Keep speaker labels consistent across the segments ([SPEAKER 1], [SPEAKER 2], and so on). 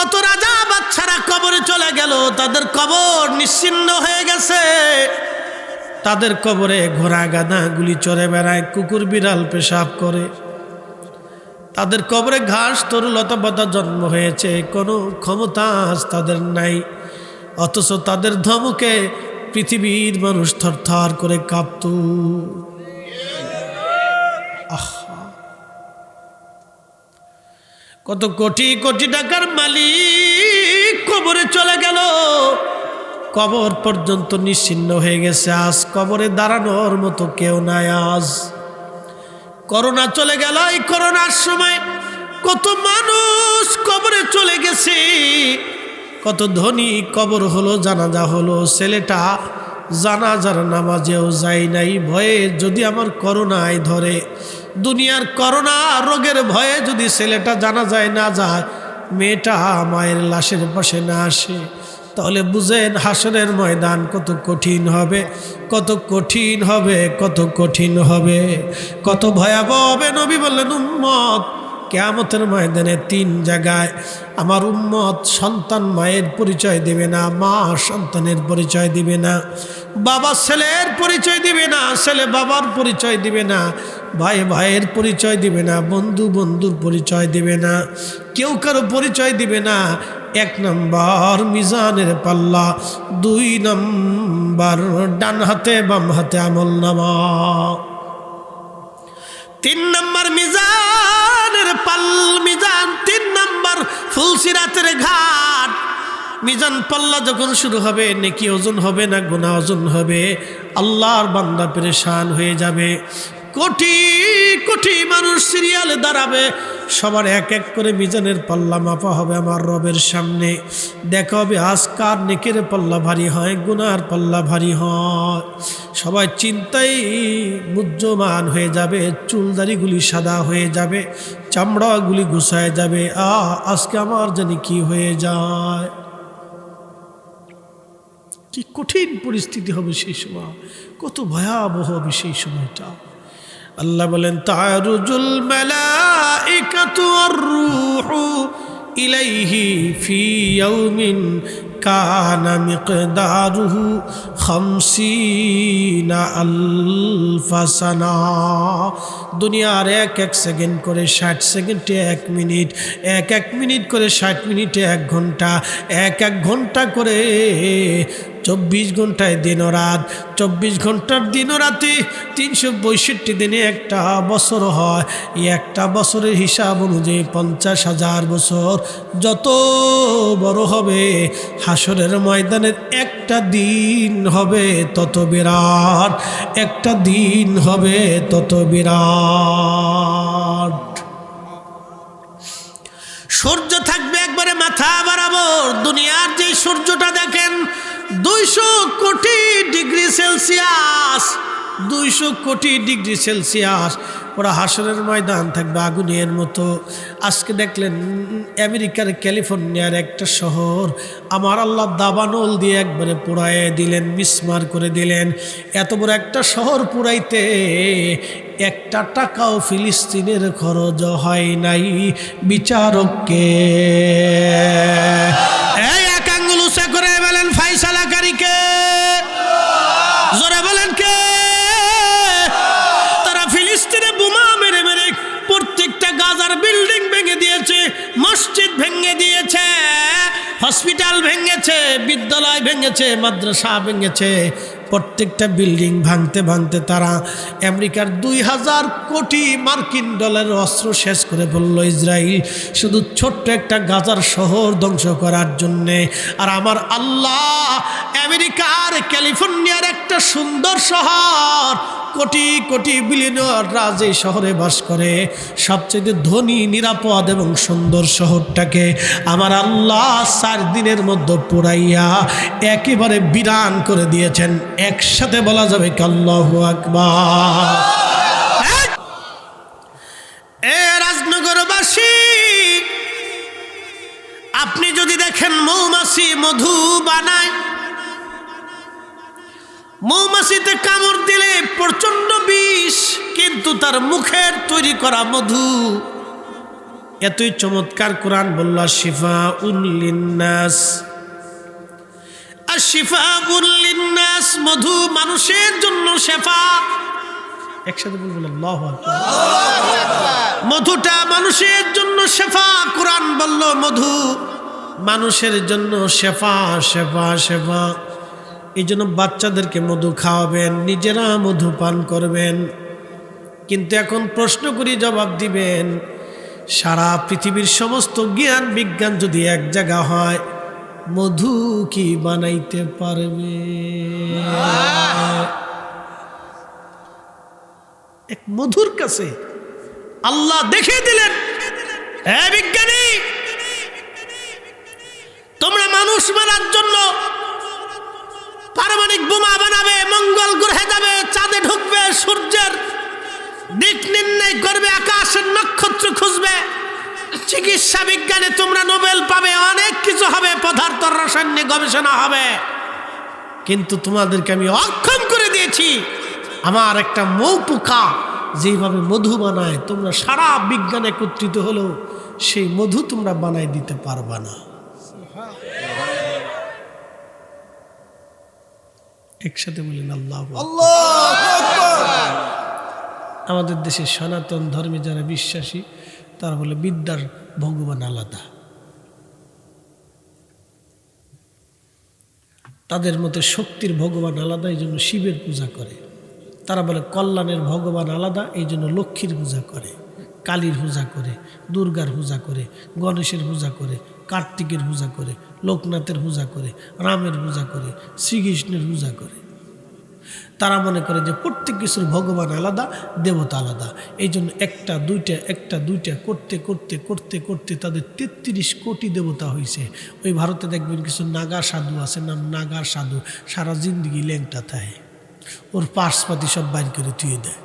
[SPEAKER 1] কত রাজা বাচ্চারা কবরে চলে গেল, তাদের কবর নিশ্চিহ্ন হয়ে গেছে। তাদের কবরে ঘোড়া গাধাগুলি চড়ে বেড়ায়, কুকুর বিড়াল পেশাব করে। তাদের কবরে ঘাস তরুলতা পাতা জন্ম হয়েছে, কোনো ক্ষমতা তাদের নাই। অথচ তাদের ধমকে পৃথিবীর মানুষ থরথর করে কাঁপত। কত কোটি কোটি টাকার মালিক কবরে চলে গেল, কবর পর্যন্ত নিশ্চিহ্ন হয়ে গেছে। আজ কবরে দাঁড়ানোর মতো কেউ নাই। আজ করোনা চলে গেল, এই করোনার সময় কত মানুষ কবরে চলে গেছে, কত ধনী কবর হলো, জানাজা হলো। ছেলেটা জানাজার নামাজেও যায় নাই, ভয়ে যদি আমার করোনায় ধরে, দুনিয়ার করোনা রোগের ভয়ে যদি ছেলেটা জানাজায় না যায়, মেয়েটা মায়ের লাশের পাশে না আসে, তাহলে বুঝেন হাসরের ময়দান কত কঠিন হবে, কত কঠিন হবে, কত কঠিন হবে, কত ভয়াবহ হবে। নবী বললেন, উম্মত কিয়ামতের ময়দানে 3 জায়গায় আমার উম্মত সন্তান মায়ের পরিচয় দিবে না, মা সন্তানের পরিচয় দিবে না, বাবা ছেলের পরিচয় দিবে না, ছেলে বাবার পরিচয় দিবে না, ভাই ভাইয়ের পরিচয় দিবে না, বন্ধু বন্ধুর পরিচয় দিবে না, কেউ কারো পরিচয় দিবে না। 1 নম্বর মিজানের পাল্লা, 2 নম্বর ডান হাতে বাম হাতে আমলনামা, 3 নম্বর মিজানের মিজান, 3 নম্বর ফুলসিরাতের ঘাট। মিজান পাল্লা যখন শুরু হবে, নেকি ওজন হবে না গুনাহ ওজন হবে। আল্লাহর বান্দা পেরেশান হয়ে যাবে। কোটি কোটি মানুষ সিরিয়ালে দাঁড়াবে, সবার এক এক করে মিজানের পাল্লা মাপা হবে আমার রবের সামনে। দেখা হবে আজ কার নেকের পাল্লা ভারী হয়, গুনার পাল্লা ভারী হয়। সবাই চিন্তায় মুহ্যমান হয়ে যাবে, চুলদারিগুলি সাদা হয়ে যাবে, চামড়াগুলি গুছায় যাবে। আজকে আমার জানি কি হয়ে যায়। কি কঠিন পরিস্থিতি হবে সেই সময়, কত ভয়াবহ হবে সেই সময়টা। আল্লাহ বলেন, তারুজুল মালাইকাতু ওয়ার রূহু ইলাইহি ফি ইয়াউমিন কানা মিকদারুহু 50 আলফা সানা। দুনিয়ার 1 সেকেন্ড করে 60 সেকেন্ডে 1 মিনিট, 1 মিনিট করে 60 মিনিটে 1 ঘন্টা, 1 ঘন্টা করে 24 ঘন্টায় দিন ও রাত, 24 ঘন্টার দিন ও রাতে 362 দিনে একটা বছর হয়। এই একটা বছরের হিসাব অনুযায়ী 50,000 বছর। যত বড় হবে হাসরের ময়দানের একটা দিন হবে তত বিরাট, একটা দিন হবে তত বিরাট। সূর্য থাকবে একবারে মাথা বরাবর। দুনিয়ার যে সূর্যটা দেখেন 200 কোটি ডিগ্রি সেলসিয়াস, 200 কোটি ডিগ্রি সেলসিয়াস। ওরা হাসরের ময়দান থাকবে আগুনের মতো। আজকে দেখলেন আমেরিকার ক্যালিফোর্নিয়ার একটা শহর আমার আল্লাহ দাবানল দিয়ে একবারে পোড়ায় দিলেন, মিসমার করে দিলেন। এত বড় একটা শহর পুরাইতে 1 টাকাও ফিলিস্তিনের খরচ হয় নাই। বিচারককে এই এক আঙ্গুল উঁচা করে বলেন ফাইসালাকারীকে, জোরে বলেন কে? তারা ফিলিস্তিনে বোমা মেরে মেরে প্রত্যেকটা গাজার বিল্ডিং ভেঙে দিয়েছে, মসজিদ ভেঙে দিয়েছে, হসপিটাল ভেঙেছে, বিদ্যালয় ভেঙেছে, মাদ্রাসা ভেঙেছে। প্রত্যেকটা বিল্ডিং ভাঙতে ভাঙতে তারা আমেরিকার 2000 কোটি মার্কিন ডলারের অস্ত্র শেষ করে ফেলল ইসরায়েল, শুধু ছোট্ট একটা গাজার শহর ধ্বংস করার জন্যে। আর আমার আল্লাহ আমেরিকার ক্যালিফোর্নিয়ার একটা সুন্দর শহর, কোটি কোটি বিলিয়নিয়াররা যে শহরে বাস করে, সবচেয়ে ধনী, নিরাপদ এবং সুন্দর শহরটাকে আমার আল্লাহ 4 দিনের মধ্যে পুরাইয়া একেবারে বিরান করে দিয়েছেন। একসাথে বলা যাবে কি আল্লাহু আকবার। এ রাজনগরবাসী, আপনি যদি দেখেন মৌমাছি মধু বানায়, মৌমাছিতে কামড় দিলে প্রচন্ড বিষ, কিন্তু তার মুখের তৈরি করা মধু এতই চমৎকার কোরআন বলল শিফাউল লিন্নাস, শিফাউল লিন্নাস, মধু মানুষের জন্য শেফা। একসাথে বলবেন আল্লাহু আকবার। মধুটা মানুষের জন্য শেফা। কোরআন বলল মধু মানুষের জন্য শেফা, শেফা, শেফা। এই জন্য বাচ্চাদেরকে মধু খাওয়াবেন, নিজেরা মধু পান করবেন। কিন্তু এখন প্রশ্ন করি, জবাব দিবেন, সারা পৃথিবীর সমস্ত জ্ঞান বিজ্ঞান যদি এক জায়গা হয়, মধু কি বানাইতে পারবে? এক মধুর কাছে আল্লাহ দেখিয়ে দিলেন, হে বিজ্ঞানী, তোমরা মানুষ মারার জন্য পারমাণবিক বোমা বানাবে, মঙ্গল গ্রহে যাবে, চাঁদে ঢুকবে, সূর্যের দিক নির্ণয় করবে, আকাশের নক্ষত্র খুঁজবে, চিকিৎসা বিজ্ঞানে তোমরা নোবেল পাবে, অনেক কিছু হবে, পদার্থ রসায়ন নিয়ে গবেষণা হবে। কিন্তু তোমাদেরকে আমি অক্ষম করে দিয়েছি। আমার একটা মৌ পোকা যেভাবে মধু বানায়, তোমরা সারা বিজ্ঞান একত্রিত হলেও সেই মধু তোমরা বানাই দিতে পারবা না। একসাথে বলেন আল্লাহু আকবার। আমাদের দেশে সনাতন ধর্মে যারা বিশ্বাসী তারা বলে বিদ্যার ভগবান আলাদা, তাদের মতে শক্তির ভগবান আলাদা, এই জন্য শিবের পূজা করে। তারা বলে কল্যাণের ভগবান আলাদা, এই জন্য লক্ষ্মীর পূজা করে, কালীর পূজা করে, দুর্গার পূজা করে, গণেশের পূজা করে, কার্তিকের পূজা করে, লোকনাথের পূজা করে, রামের পূজা করে, শ্রীকৃষ্ণের পূজা করে। তারা মনে করে যে প্রত্যেক কিছুর ভগবান আলাদা, দেবতা আলাদা। এই জন্য একটা দুইটা করতে করতে করতে করতে তাদের 33 কোটি দেবতা হয়েছে। ওই ভারতে দেখবেন কিছু নাগা সাধু আছে, নাম নাগা সাধু, সারা জিন্দগি ল্যাংটা থাকে, ওর পার্সপাতি সব বাইর করে তুই দেয়।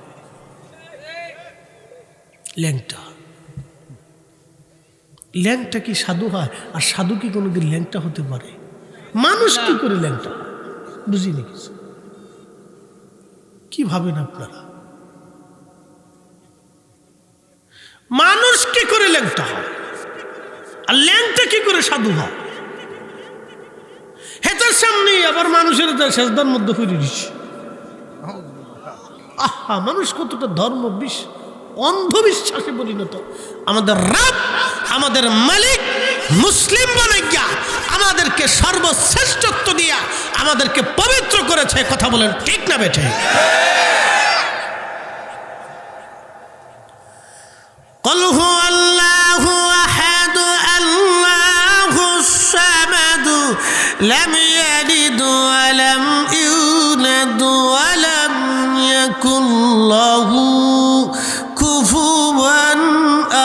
[SPEAKER 1] ল্যাংটা ল্যাংটা কি সাধু হয়? আর সাধু কি কোনোদিন ল্যাংটা হতে পারে? মানুষ কি করে ল্যাংটা? বুঝিনি কিছু। কি ভাবেন আপনারা? মানুষ কি করে ল্যাংটা হয় আর ল্যাংটা কি করে সাধু হয়? হেতার সামনে আবার মানুষের সেজদার মধ্যে ফিরে দিচ্ছে। আহা, মানুষ কতটা ধর্ম অন্ধবিশ্বাসে পরিণত। আমাদের রব, আমাদের মালিক মুসলিম বানাইয়া আমাদেরকে সর্বশ্রেষ্ঠত্ব দিয়া আমাদেরকে পবিত্র করেছে। কথা বলেন ঠিক না বেঠে? قل هو الله أحد الله الصمد لم يلد ولم يولد ولم يكن له كفوا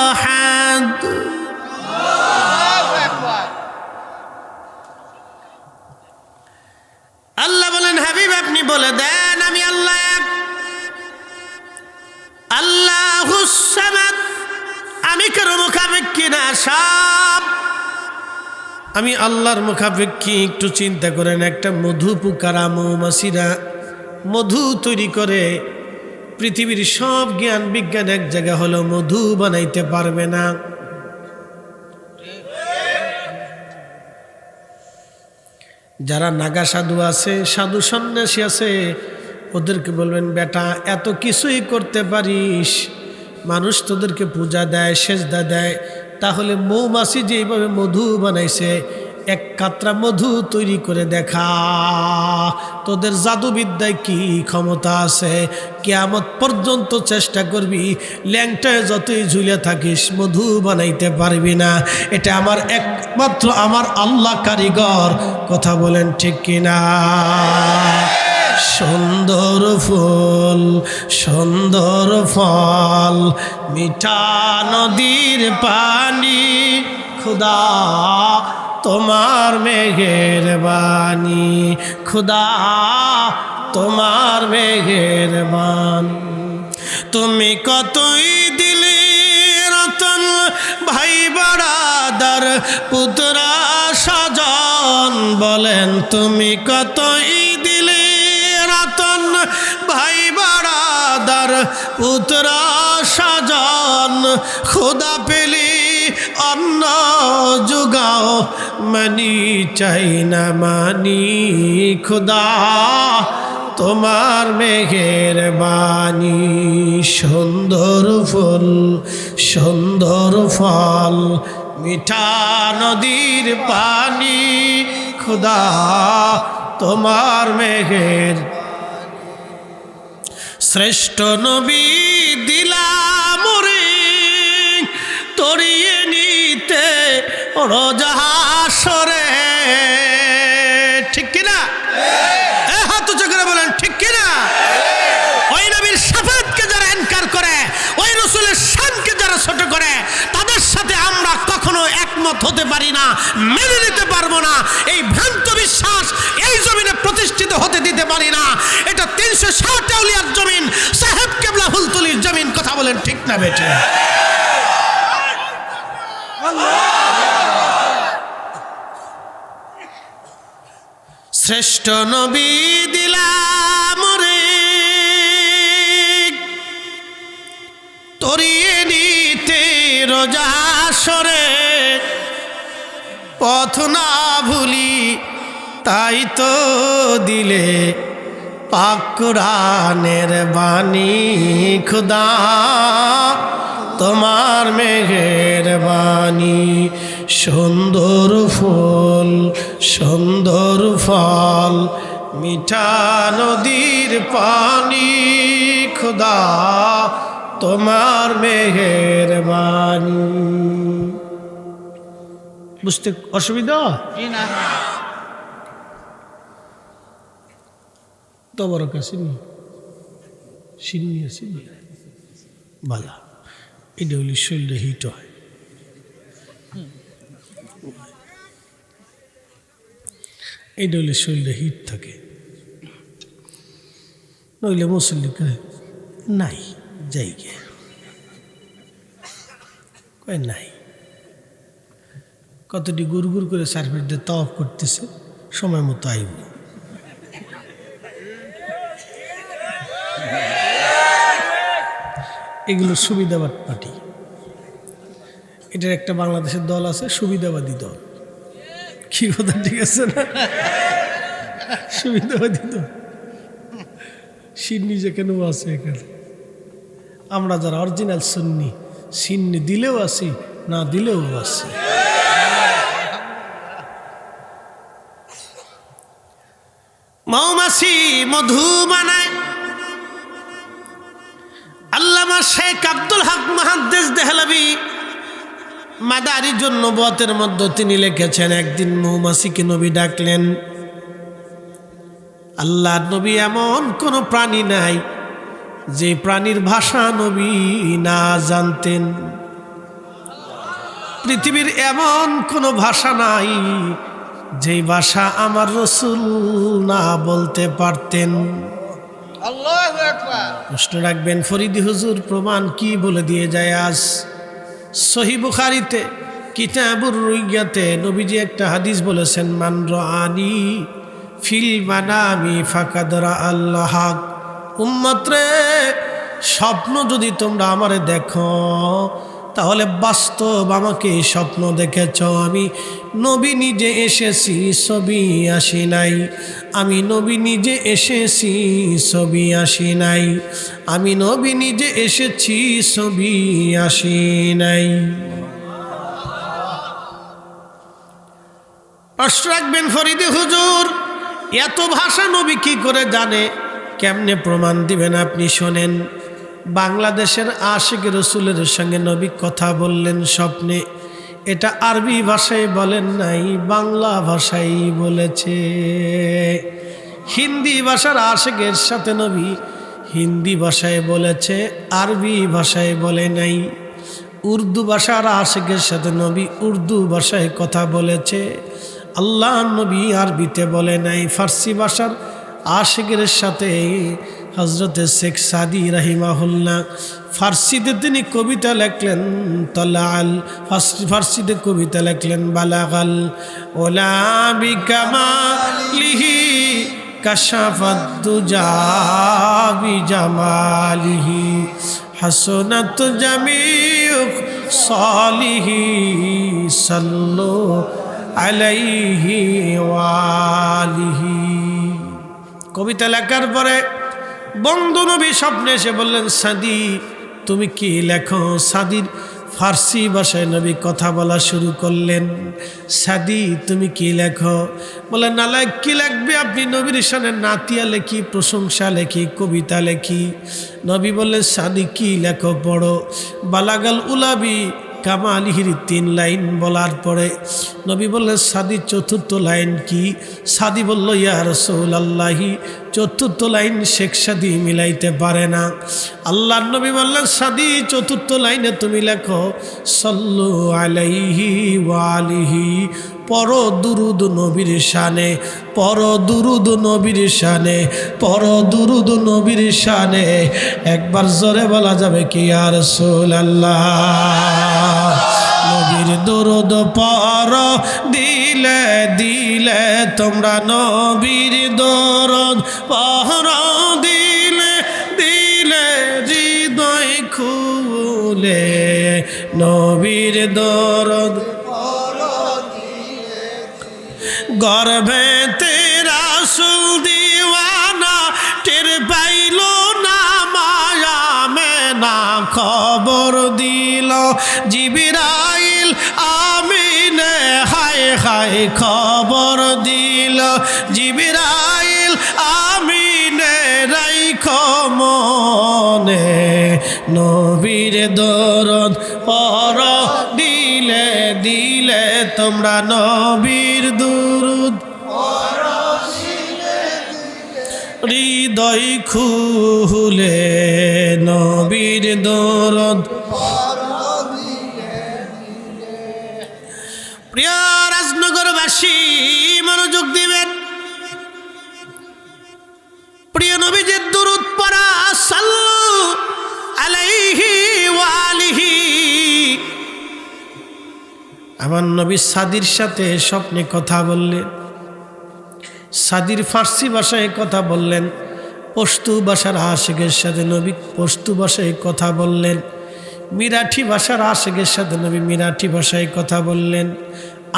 [SPEAKER 1] أحد। আল্লাহ বলেন, হাবিব আপনি বলে দেন আমি আল্লাহ এক, আল্লাহুস সামাদ, আমি কারো মুখাপেক্ষী না, সব আমি আল্লাহর মুখাপেক্ষী। একটু চিন্তা করেন, একটা মধু পোকারা মৌমাছিরা মধু তৈরি করে, পৃথিবীর সব জ্ঞান বিজ্ঞান এক জায়গা হলো, মধু বানাইতে পারবে না। যারা নাগা সাধু আছে, সাধু সন্ন্যাসী আছে, ওদেরকে বলবেন বেটা এত কিছুই করতে পারিস, মানুষ তোদেরকে পূজা দেয়, সেজদা দেয়, তাহলে মৌমাছি যেভাবে মধু বানাইছে এক কাতরা মধু তৈরি করে দেখা, তোদের জাদুবিদ্যায় কি ক্ষমতা আছে? কিয়ামত পর্যন্ত চেষ্টা করবি, ল্যাংটায় যতই ঝুলে থাকিস মধু বানাইতে পারবি না। এটা আমার একমাত্র আমার আল্লাহ কারিগর। কথা বলেন ঠিক কিনা? সুন্দর ফুল, সুন্দর ফল, মিঠা নদীর পানি, খুদা তোমার মেহেরবানি, খুদা তোমার মেহেরবানি। তুমি কতই দিলে রতন, ভাই বারাদার পুত্রা স্বজন, বলেন তুমি কতই দিলে রতন, ভাই বারাদার পুত্রা স্বজন, খোদা পেলি অন্ন যোগাও, মানি চাই না মানি খোদা, তোমার মেহেরবানি। সুন্দর ফুল সুন্দর ফল, মিঠা নদীর পানি, খোদা তোমার মেহের। শ্রেষ্ঠ নবী দিলাম রে তরিয়ে নিতে রোজা হাসরে, ঠিক কিনা? হাত উঁচু করে বলেন ঠিক কিনা? ওই নবীর শাফাআতকে যারা ইনকার করে, ওই রাসূলের শানকে যারা ছোট করে, তাদের সাথে আমরা কখনো একমত হতে পারি না, মেনে নিতে পারবো না। এই ভ্রান্ত বিশ্বাস এই জমিনে প্রতিষ্ঠিত হতে দিতে পারি না। এটা 360 আউলিয়ার জমিন, সাহেব কেবলা হুলতুলির জমিন। কথা বলেন ঠিক না বেটে? শ্রেষ্ঠ নবী দিলাম রে তরিয়ে নিতে রোজা হাসরে, পথ না ভুলি তাই তো দিলে পাক কুরআনের বাণী, খোদা তোমার মেহেরবানি। সুন্দর ফুল সুন্দর ফল, মিঠা নদীর পানি, খোদা তোমার মেহেরবানি। বুঝতে অসুবিধা? তো বড় কাছে সিন্নি আছে বালা, এটা হলে শরীরটা হিট হয়। এটা হলে শরীরটা হিট থাকে, নইলে মুসল্লি নাই জায়গা কয় নাই। কতটি গুড় গুড় করে সার্ফেট দিয়ে তওয়াফ করতেছে, সময় মতো আইব। এগুলো সুবিধাবাদ পার্টি। এটার একটা বাংলাদেশের দল আছে, সুবিধাবাদী দল। কি কথা ঠিক আছে না? সুবিধাবাদী দল সিন্নি যে কেন আছে এখানে। আমরা যারা অরিজিনাল সুন্নি, সিন্নি দিলেও আছি না দিলেও আছি। মৌমাছি মধু বানায়, আল্লামা শেখ আব্দুল হক মুহাদ্দিস দেহলভী মাদারিজুন নবুওয়াতের মধ্যে তিনি লিখেছেন, একদিন মৌমাছিকে নবী ডাকলেন। আল্লাহর নবী এমন কোন প্রাণী নাই যে প্রাণীর ভাষা নবী না জানতেন। পৃথিবীর এমন কোন ভাষা নাই যেই ভাষা আমার রাসূল না বলতে পারতেন। আল্লাহু আকবার। প্রশ্ন রাখবেন ফরিদি হুজুর প্রমাণ কি বলে দিয়ে যায়? আজ সহিহ বুখারীতে কিতাবুর রুইয়াতে নবীজি একটা হাদিস বলেছেন, মান রাআনি ফিল মানামি ফাকাদ রাআল্লাহ। উম্মত রে, স্বপ্ন যদি তোমরা আমারে দেখো তাহলে বাস্তব আমাকে স্বপ্ন দেখেছ। আমি নবী নিজে এসেছি, ছবি আসি নাই। আমি নবী নিজে এসেছি, ছবি আসি নাই। আমি নবী নিজে এসেছি, ছবি আসি নাই। প্রশ্ন রাখবেন ফরিদি হুজুর, এত ভাষা নবী কি করে জানে? কেমনে প্রমাণ দিবেন আপনি শোনেন। বাংলাদেশের আশিক রসুলের সঙ্গে নবী কথা বললেন স্বপ্নে, এটা আরবি ভাষায় বলেন নাই, বাংলা ভাষায় বলেছে। হিন্দি ভাষার আশিকের সাথে নবী হিন্দি ভাষায় বলেছে, আরবি ভাষায় বলে নাই। উর্দু ভাষার আশিকের সাথে নবী উর্দু ভাষায় কথা বলেছে, আল্লাহ নবী আরবিতে বলে নাই। ফার্সি ভাষার আশিকের সাথে হজরতে শেখ সাদি রাহিমাহুল্লাহ ফার্সিতে তিনি কবিতা লেখলেন, তলাল ফার্সিতে কবিতা লেখলেন, বালাগাল ওলা বিকামালিহি কাশাফাত দুজা বিজামালিহি হাসনাত জামিউ সালিহি সাল্লু আলাইহি ওয়ালিহি। কবিতা লেখার পরে বন্ধু নবী স্বপ্নে এসে বললেন, সাদি তুমি কি লেখো? সাদির ফার্সি ভাষায় নবী কথা বলা শুরু করলেন। সাদি তুমি কি লেখো? বলে নালায় কি লিখবে আপনি? নবীর শানে নাতিয়া লেখি, প্রশংসা লেখি, কবিতা লেখি। নবী বললেন, সাদি কি লেখো পড়ো। বালাগাল উলাবি কামালিহির 3 লাইন বলার পরে নবী বললেন, সাদি চতুর্থ লাইন কি? সাদি বলল, ইয়া রাসূলুল্লাহি চতুর্থ লাইন শেখ সাদি মিলাইতে পারে না। আল্লাহর নবী বললেন, সাদি চতুর্থ লাইনে তুমি লেখো সাল্লু আলাইহি ওয়ালিহি, পর দুরুদ নবীর শানে, পর দুরুদ নবীর শানে, পর দুরুদ নবীর শানে। একবার জোরে বলা যাবে কি ইয়া রাসূলুল্লাহ? নবীর দুরুদ পর দিলে দিলে তোমরা, নবীর দুরুদ পর দিলে দিলে হৃদয় খুলে, নবীর দুরুদ গর্ভেতে রাসূল দিওয়ানা, টের পাইল না মায়া মেনা, খবর দিল জিবরাইল আমিনে, হায় হায় খবর দিল জিবরাইল আমিনে, রাইখো মনে নবীর দরদ পর দিলে দিলে তোমরা, নবীর দুরুদ হৃদয় খুলে, নবীর দরদ। প্রিয় রাজনগরবাসী মনোযোগ দিবেন। প্রিয় নবীজির দুরুদ পড়া, সাল্লু আলাইহি ওয়ালিহি। আমার নবী সাদির সাথে স্বপ্নে কথা বললেন, সাদির ফার্সি ভাষায় কথা বললেন, পশতু ভাষার আশিকের সাথে নবী পশতু ভাষায় কথা বললেন, মিরাঠি ভাষার আশিকের সাথে নবী মিরাঠি ভাষায় কথা বললেন,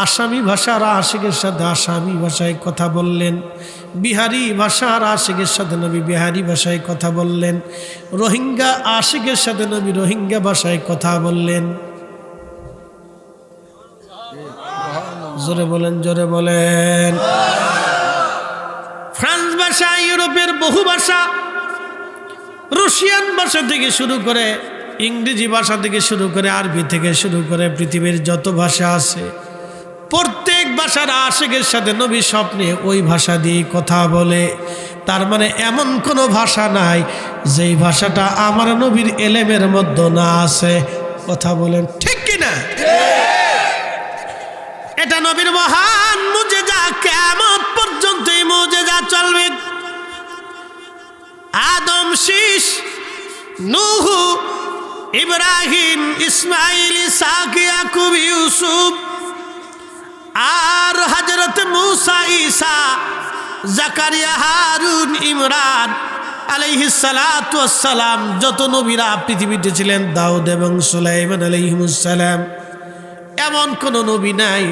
[SPEAKER 1] আসামি ভাষার আশিকের সাথে আসামি ভাষায় কথা বললেন, বিহারি ভাষার আশিকের সাথে নবী বিহারি ভাষায় কথা বললেন, রোহিঙ্গা আশিকের সাথে নবী রোহিঙ্গা ভাষায় কথা বললেন। জোরে বলেন, জোরে বলেন। ফ্রান্স ভাষা, ইউরোপের বহু ভাষা, রুশিয়ান ভাষা থেকে শুরু করে, ইংরেজি ভাষা থেকে শুরু করে, আরবি থেকে শুরু করে, পৃথিবীর যত ভাষা আছে প্রত্যেক ভাষার আশিকের সাথে নবী স্বপ্নে ওই ভাষা দিয়ে কথা বলে। তার মানে এমন কোনো ভাষা নাই যেই ভাষাটা আমার নবীর এলেমের মধ্যে না আছে। কথা বলেন ঠিক কিনা? এটা নবীর মহান মুজিজা, কিয়ামত পর্যন্ত এই মুজিজা চলবে। আদম, শীষ, নূহ, ইব্রাহিম, ইসমাইল, ইসহাক, ইয়াকুব, ইউসুফ, আর হযরত মূসা, ঈসা, জাকারিয়া, হারুন, ইমরান আলাইহিস সালাতু ওয়াস সালাম, যত নবীরা পৃথিবীতে ছিলেন, দাউদ এবং সুলাইমান আলাইহিমুস সালাম, এমন কোন নবী নাই।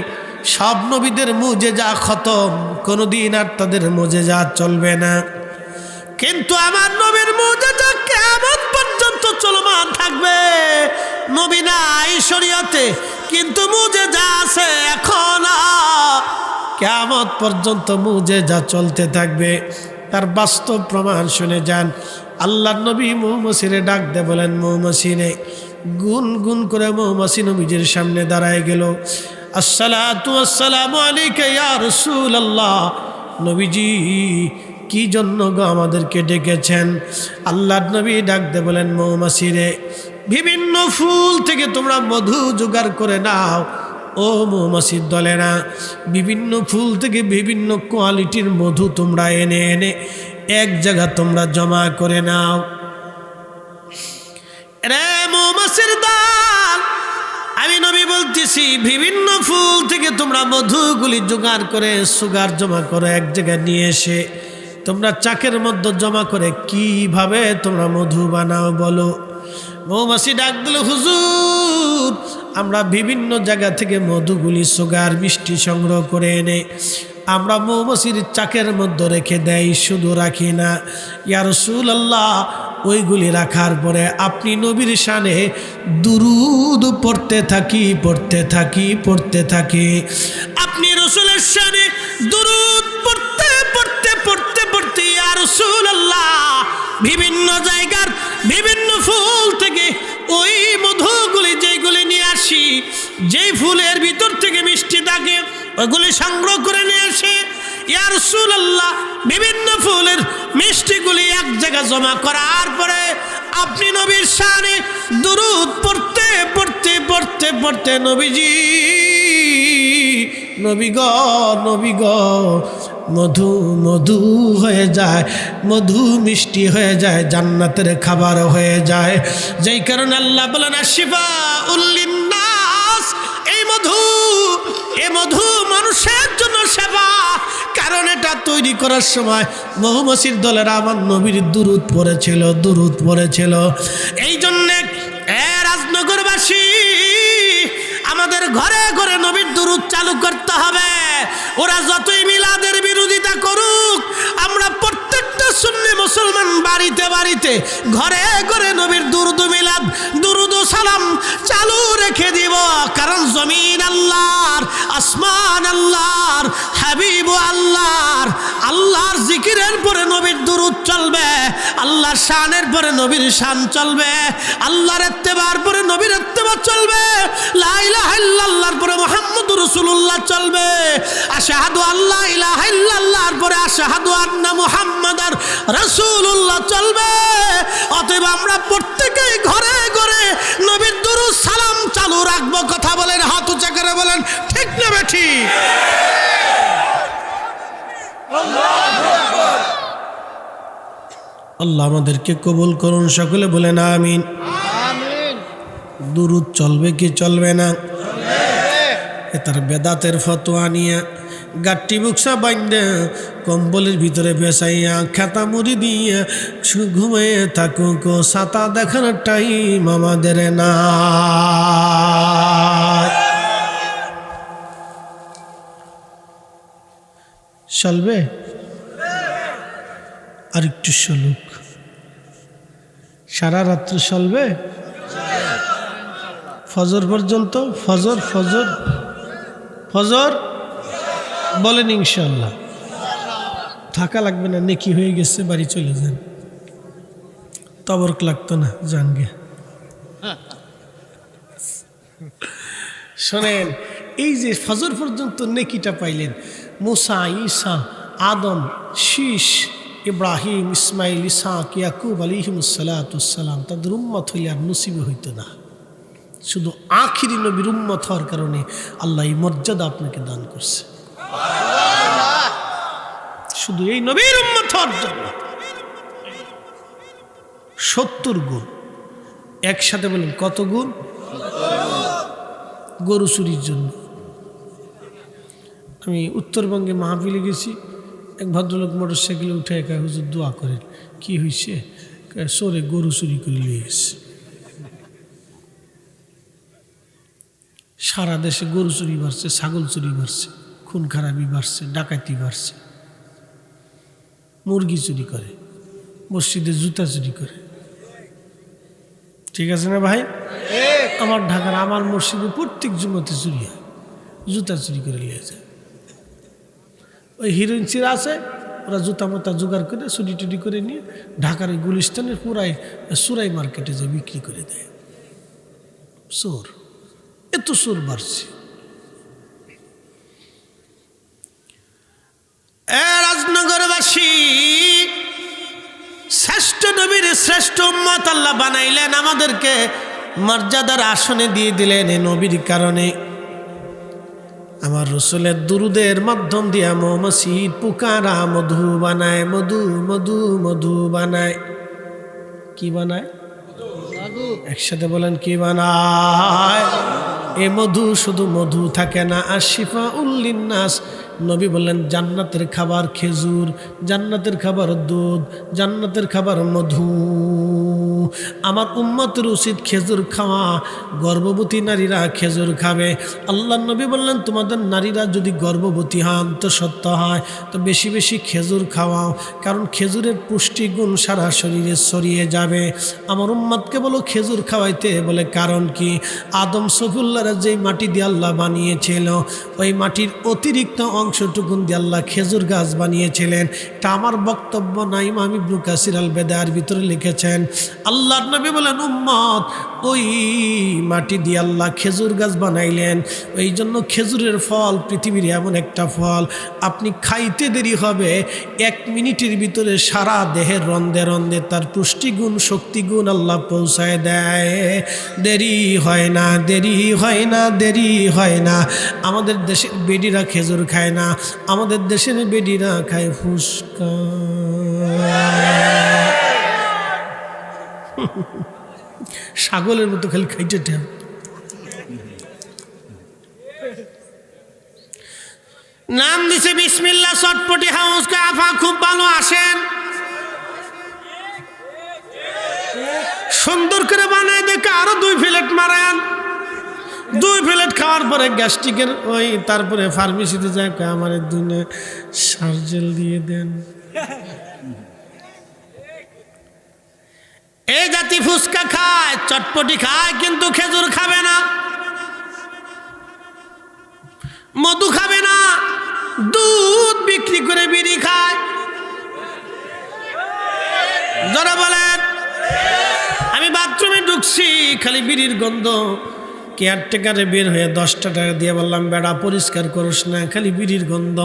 [SPEAKER 1] সব নবীদের মুজিজা খতম, কোনদিন আর তাদের মুজিজা চলবে না। কিন্তু আমার নবীর মুজিজা কিয়ামত পর্যন্ত চলমান থাকবে। নবী নাই শরীয়তে, কিন্তু মুজিজা আছে এখন, কিয়ামত পর্যন্ত মুজিজা চলতে থাকবে। তার বাস্তব প্রমাণ শুনে যান। আল্লাহর নবী মৌমাছিরে ডাক দে বলেন, মৌমাছিরে গুন গুন করে মৌমাছি নবীজির সামনে দাঁড়ায় গেল। আসসালাতু আসসালামু আলাইকা ইয়া রাসূলুল্লাহ। নবীজি কি জন্য গো আমাদেরকে ডেকেছেন? আল্লাহর নবী ডাক দে বলেন, মৌমাছিরে বিভিন্ন ফুল থেকে তোমরা মধু জোগাড় করে নাও। ও মৌমাছির দলেরা, বিভিন্ন ফুল থেকে বিভিন্ন কোয়ালিটির মধু তোমরা এনে এনে এক জায়গা তোমরা জমা করে নাও। রে মৌমাছির দল, আমি নবী বলতেছি, বিভিন্ন ফুল থেকে তোমরা মধুগুলি জোগাড় করে সুগার জমা করে এক জায়গায় নিয়ে এসে তোমরা চাকের মধ্যে জমা করে কিভাবে তোমরা মধু বানাও বলো। মৌমাছি ডাক দিল, হুজুর আমরা বিভিন্ন জায়গা থেকে মধুগুলি সুগার মিষ্টি সংগ্রহ করে এনে আমরা মৌমাছির চাকের মধ্যে রেখে দেই, শুধু রাখি না ইয়া রাসূলুল্লাহ, ওইগুলি রাখার পরে আপনি নবীর শানে দুরূদ পড়তে থাকি। আপনি রাসূলের শানে দুরূদ পড়তে ইয়া রাসূলুল্লাহ বিভিন্ন জায়গার বিভিন্ন ফুল থেকে ওই মধুগুলি যেগুলি নিয়ে আসি, যেই ফুলের ভিতর থেকে মিষ্টি থাকে ওইগুলি সংগ্রহ করে নিয়ে আসে ইয়া রাসূলুল্লাহ। বিভিন্ন ফুলের মিষ্টিগুলি এক জায়গায় জমা করার পরে আপনি নবীর শানে দুরূদ পড়তে নবী গো মধু হয়ে যায়, মধু মিষ্টি হয়ে যায়, জান্নাতের খাবার হয়ে যায়। যেই কারণে আল্লাহ বলেন শিফাউল লিন্নাস, এই মধু মানুষের জন্য সেবা। কারণ এটা তৈরি করার সময় মৌমাছির দলের আমার নবীর দুরূদ পড়েছিল। এই জন্যে রাজনগরবাসী আমাদের ঘরে ঘরে নবীর দুরূদ চালু করতে হবে। ওরা যতই মিলাদের বিরোধিতা করুক, আমরা প্রত্যেকটা সুন্নি মুসলমান বাড়িতে ঘরে ঘরে নবীর দুরূদ মিলাদ, দুরূদ সালাম চালু রেখে দিব। কারণ জমিন আল্লাহর, আসমান আল্লাহর, হাবিব আল্লাহর জিকিরের পরে নবীর দুরূদ চলবে, আল্লাহর শানের পরে নবীর শান চলবে, আল্লাহর ইত্তেবার পরে নবীর ইত্তেবা চলবে, লা ইলাহা ইল্লাল্লাহর পরে মুহাম্মদুর রাসূলুল্লাহ চলবে, আশহাদু আল্লা ইলাহা ইল্লাল্লাহর পরে আশহাদু আন্না মুহাম্মাদার রাসূলুল্লাহ চলবে। অতএব আমরা প্রত্যেকেই ঘরে ঘরে নবীর দুরূদ সালাম চালু রাখবো। কথা বলেন, হাত উঁচা করে বলেন, ঠিক না বেঠি? আল্লাহ আমাদেরকে কবুল করুন, সকলে বলেন আমিন। দুরূদ চলবে কি চলবে না? তার বেদাতের ফতোয়া নিয়ে গাট্টি বুকসা বাইন্দে কম্বলের ভিতরে বেসাইয়া খেতা মুড়ি দিয়ে ঘুমিয়ে থাকুক, ছাতা দেখার টাইম আমাদের না। চলবে আর একটু চলুক, সারা রাত্র চলবে ফজর পর্যন্ত। ফজর বলেন ইনশাল্লাহ। থাকা লাগবে না, নেকি হয়ে গেছে, বাড়ি চলে যান, তবরক লাগতো না, জানগে। শোনেন, এই যে ফজর পর্যন্ত নেকিটা পাইলেন, মুসা, ঈসা, আদম, শীষ, ইব্রাহিম, ইসমাইল, ইসহাক, ইয়াকুব আলাইহিমুসসালাম তাদের উম্মত হইলে আর নসিবে হইতো না। শুধু আখিরি নবীর উম্মত হওয়ার কারণে আল্লাহ এই মর্যাদা আপনাকে দান করছে, শুধু এই নবীর উম্মত হওয়ার জন্য। 70 গুণ একসাথে বলেন, কত গুণ? গরু চুরির জন্য। আমি উত্তরবঙ্গে মাহফিলে গেছি, এক ভদ্রলোক মোটর সাইকেলে উঠে একা, হুজুর দোয়া করেন। কি হয়েছে? চোরে গরু চুরি করে নিয়ে গেছে। সারা দেশে গরু চুরি বাড়ছে, ছাগল চুরি বাড়ছে, খুন খারাপি বাড়ছে, ডাকাতি বাড়ছে, মুরগি চুরি করে, মসজিদে জুতা চুরি করে। ঠিক আছে না ভাই? আমার ঢাকার আমার মসজিদে প্রত্যেক জুমাতে চুরি হয়, জুতা চুরি করে নিয়ে যায়। ওই হিরোইন চিরা আছে, ওরা জুতা মোতা জোগাড় করে চুরি টুরি করে নিয়ে ঢাকার ওই গুলিস্তানের পুরাই সুরাই মার্কেটে যে বিক্রি করে দেয়। চোর, এত চোর বাড়ছে। রাজনগরবাসী শ্রেষ্ঠ নবীর শ্রেষ্ঠ উম্মত আল্লাহ বানাইলেন, আমাদেরকে মর্যাদার আসনে দিয়ে দিলেন এই নবীর কারণে। আমার রসুলের দুরুদের মাধ্যম দিয়া মৌমাছির পোকারা মধু বানায়, মধু বানায়। কি বানায়? একসাথে বলেন, কি বানায়? এ মধু শুধু মধু থাকে না, আশিফাউল লিন্নাস। নবী বললেন জান্নাতের খাবার খেজুর, জান্নাতের খাবার দুধ, জান্নাতের খাবার মধু। আমার উম্মতের উচিত খেজুর খাওয়া, গর্ভবতী নারীরা খেজুর খাবে। আল্লাহ নবী বললেন তোমাদের নারীরা যদি গর্ভবতী হন তো সত্য হয় তো বেশি বেশি খেজুর খাওয়াও, কারণ খেজুরের পুষ্টিগুণ সারা শরীরে ছড়িয়ে যাবে। আমার উম্মতকে বলো খেজুর খাওয়াইতে, বলে কারণ কি? আদম সফিউল্লাহরা যেই মাটি দিয়ে আল্লাহ বানিয়েছিল ওই মাটির অতিরিক্ত অংশটুকুন দিয়ে আল্লাহ খেজুর গাছ বানিয়েছিলেন। তা আমার বক্তব্য নাই, ইমাম ইবনে কাসির আল বেদায়ের ভিতরে লিখেছেন। আল্লাহর নবী বলেন উম্মত ওই মাটি দিয়ে আল্লাহ খেজুর গাছ বানাইলেন, ওই জন্য খেজুরের ফল পৃথিবীর এমন একটা ফল আপনি খাইতে দেরি হবে, 1 মিনিটের ভিতরে সারা দেহের রন্ধে রন্ধে তার পুষ্টিগুণ শক্তিগুণ আল্লাহ পৌঁছায় দেয়। দেরি হয় না, দেরি হয় না, দেরি হয় না। আমাদের দেশের বেডিরা খেজুর খায় না, আমাদের দেশের বেডিরা খায় ফুসকা। ছাগলের মতো খালি খাইতে ঠেল। নাম দিছে বিসমিল্লাহ চটপটি হাউস, আফা খুব ভালো আসেন, সুন্দর করে বানায় দেখে আরো 2 প্লেট মারান। 2 প্লেট খাওয়ার পরে গ্যাস্ট্রিকের ওই তারপরে ফার্মেসিতে যায় আমার 2 সার্জেল দিয়ে দেন। এই জাতি ফুচকা খায়, চটপটি খায়, কিন্তু খেজুর খাবে না, মধু খাবে না, দুধ বিক্রি করে বিড়ি খায়। যারা বলেন আমি বাথরুমে ঢুকছি খালি বিড়ির গন্ধ, কেয়ারটেকারে বের হয়ে 10 টাকা দিয়ে বললাম বেড়া পরিষ্কার করিস না, খালি বিড়ির গন্ধ।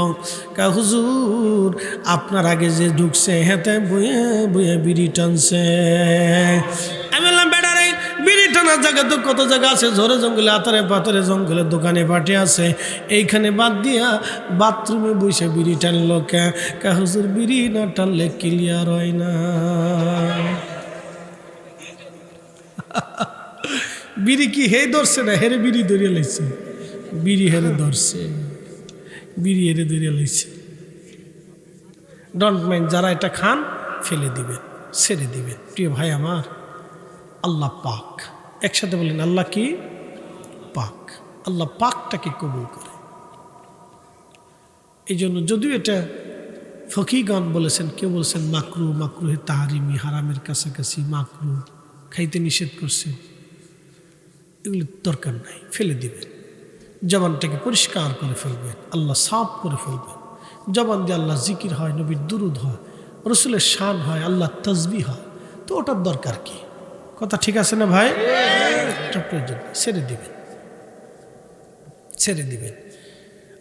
[SPEAKER 1] হুজুর আপনার আগে যে ঢুকছে হেতে বয়ে বয়ে বিড়ি টানছে। আমি বললাম বেড়া রে বিড়ি টানার জায়গা তো কত জায়গা আছে, ঝোরে জঙ্গলে আতরে পাথরে জঙ্গলে দোকানে পাটে আছে, এইখানে বাদ দিয়া বাথরুমে বসে বিড়ি টানলো কে? হুজুর বিড়ি না টানলে ক্লিয়ার হয় না। বিড়ি কি হে ধরছে না, হেরে বিড়ি ধরিয়ে লাইছে, বিড়ি হেরে ধরছে, বিড়ি হেরে ধরিয়ে লাইছে। ডোন্ট মাইন্ড, যারা এটা খান ফেলে দিবেন, ছেড়ে দিবেন। প্রিয় ভাই আমার, আল্লাহ পাক, একসাথে বলেন আল্লাহ কি পাক, আল্লাহ পাকটাকে কবুল করে। এই জন্য যদিও এটা ফকিগণ বলেছেন, কেউ বলছেন মাকরু, মাকরুহে তাহারিমি, হারামের কাছাকাছি, মাকরু খাইতে নিষেধ করছেন, এগুলি দরকার নাই, ফেলে দিবেন। জবানটাকে পরিষ্কার করে ফেলবেন, আল্লাহ সাফ করে ফেলবেন। জবান দিয়ে আল্লাহ জিকির হয়, নবীর দুরুদ হয়, রসুলের শান হয়, আল্লাহ তাসবিহ হয়, তো ওটার দরকার কি? কথা ঠিক আছে না ভাই? এটা প্রয়োজন, ছেড়ে দিবেন, ছেড়ে দিবেন।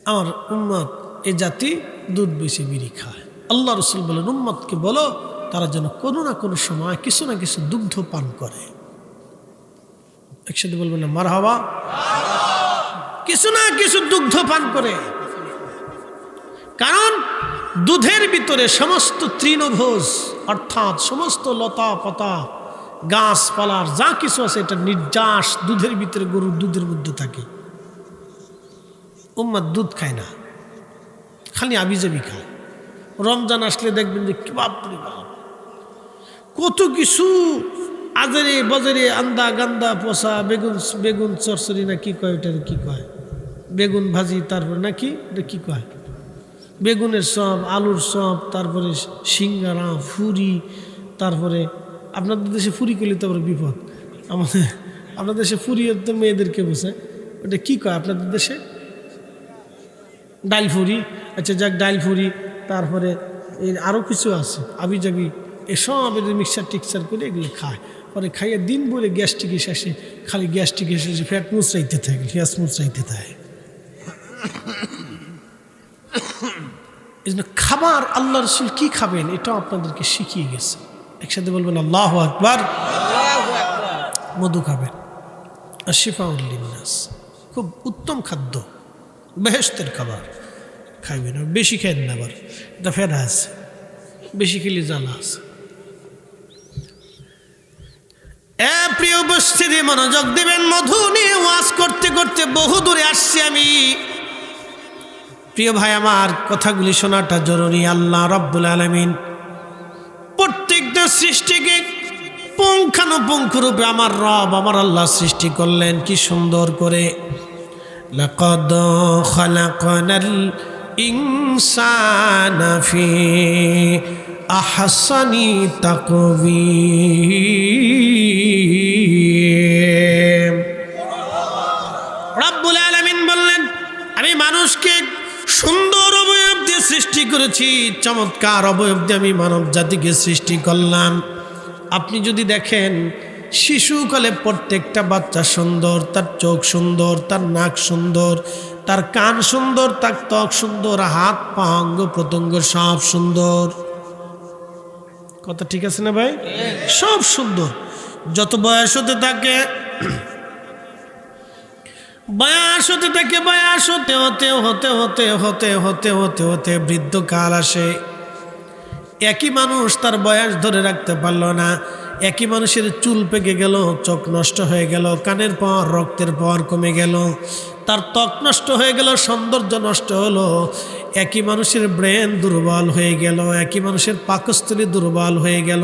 [SPEAKER 1] আমার উম্মত এ জাতি দুধ বেশি বিড়ি খায়। আল্লাহ রসুল বলেন উম্মতকে বলো তারা যেন কোনো না কোনো সময় কিছু না কিছু দুগ্ধ পান করে। একসাথে বলবেন না মারহাবা? কিছু না কিছু দুগ্ধ পান করে, কারণ দুধের ভিতরে সমস্ত তৃণভোজ অর্থাৎ সমস্ত লতা পাতা গাছপালার যা কিছু আছে এটা নির্যাস দুধের ভিতরে, গরুর দুধের মধ্যে থাকে। উম্মত দুধ খায় না, খালি আবিজাবি খায়। রমজান আসলে দেখবেন যে কি বাপরে বাপ কত কিছু আজারে বাজারে আন্দা গান্দা পচা বেগুন, বেগুন চরচরি না কি কয়, ওটার কি কয়, বেগুন ভাজি, তারপরে নাকি এটা কি কয়, বেগুনের চপ, আলুর চপ, তারপরে সিঙ্গারা, ফুরি। তারপরে আপনাদের দেশে ফুরি করলে তো আবার বিপদ। আপনাদের দেশে ফুরি তো মেয়েদেরকে বোঝায়, ওটা কি কয় আপনাদের দেশে? ডাল ফুরি। আচ্ছা যাক, ডাল ফুরি। তারপরে এর আরও কিছু আছে আবিজাবি, এসব এদের মিক্সার টিক্সার করে এগুলো খায়। পরে খাইয়ে দিন বলে গ্যাস্ট্রিক এসে খালি গ্যাস্ট্রিক এসে ফ্যাট মুচড়াইতে থাকে, গ্যাস মুচড়াইতে থাকে। এই জন্য খাবার আল্লাহ রসুল কি খাবেন এটাও আপনাদেরকে শিখিয়ে গেছে। একসাথে বলবেন আল্লাহু আকবার। মধু খাবেন, শিফাউল লিন্নাস, খুব উত্তম খাদ্য, বেহেশতের খাবার খাইবেন। বেশি খাইবেন না, আবার এটা ফেরা আছে, বেশি খেলে জ্বালা আছে। প্রিয় উপস্থিতি মনোযোগ দিবেন। মধু নিয়ে ওয়াজ করতে করতে বহু দূরে আসছি আমি। প্রিয় ভাই আমার, কথাগুলি শোনাটা জরুরি। আল্লাহ রাব্বুল আলামিন প্রত্যেকটা সৃষ্টিকে পুঙ্খানুপুঙ্খ রূপে আমার রব আমার আল্লাহ সৃষ্টি করলেন কি সুন্দর করে। লাকাদ খালাকনাল ইনসানা ফি আহসানি তাকবীর। রব্বুল আলামিন বললেন আমি মানুষকে সুন্দর অবয়ব দিয়ে সৃষ্টি করেছি, চমৎকার অবয়ব দিয়ে আমি মানব জাতিকে সৃষ্টি করলাম। আপনি যদি দেখেন শিশুকালে প্রত্যেকটা বাচ্চা সুন্দর, তার চোখ সুন্দর, তার নাক সুন্দর, তার কান সুন্দর, তার ত্বক সুন্দর, হাত পা অঙ্গ প্রত্যঙ্গ সব সুন্দর। কথা ঠিক আছে না ভাই? সব সুন্দর। যত বয়স হতে থাকে বয়স হতে থাকে বয়স হতে হতে হতে হতে হতে হতে হতে হতে বৃদ্ধকাল আসে। একই মানুষ তার বয়স ধরে রাখতে পারল না। একই মানুষের চুল পেকে গেল, চোখ নষ্ট হয়ে গেল, কানের পাওয়ার রক্তের পাওয়ার কমে গেল, তার ত্বক নষ্ট হয়ে গেল, সৌন্দর্য নষ্ট হলো। একই মানুষের ব্রেন দুর্বল হয়ে গেল, একই মানুষের পাকস্থলী দুর্বল হয়ে গেল।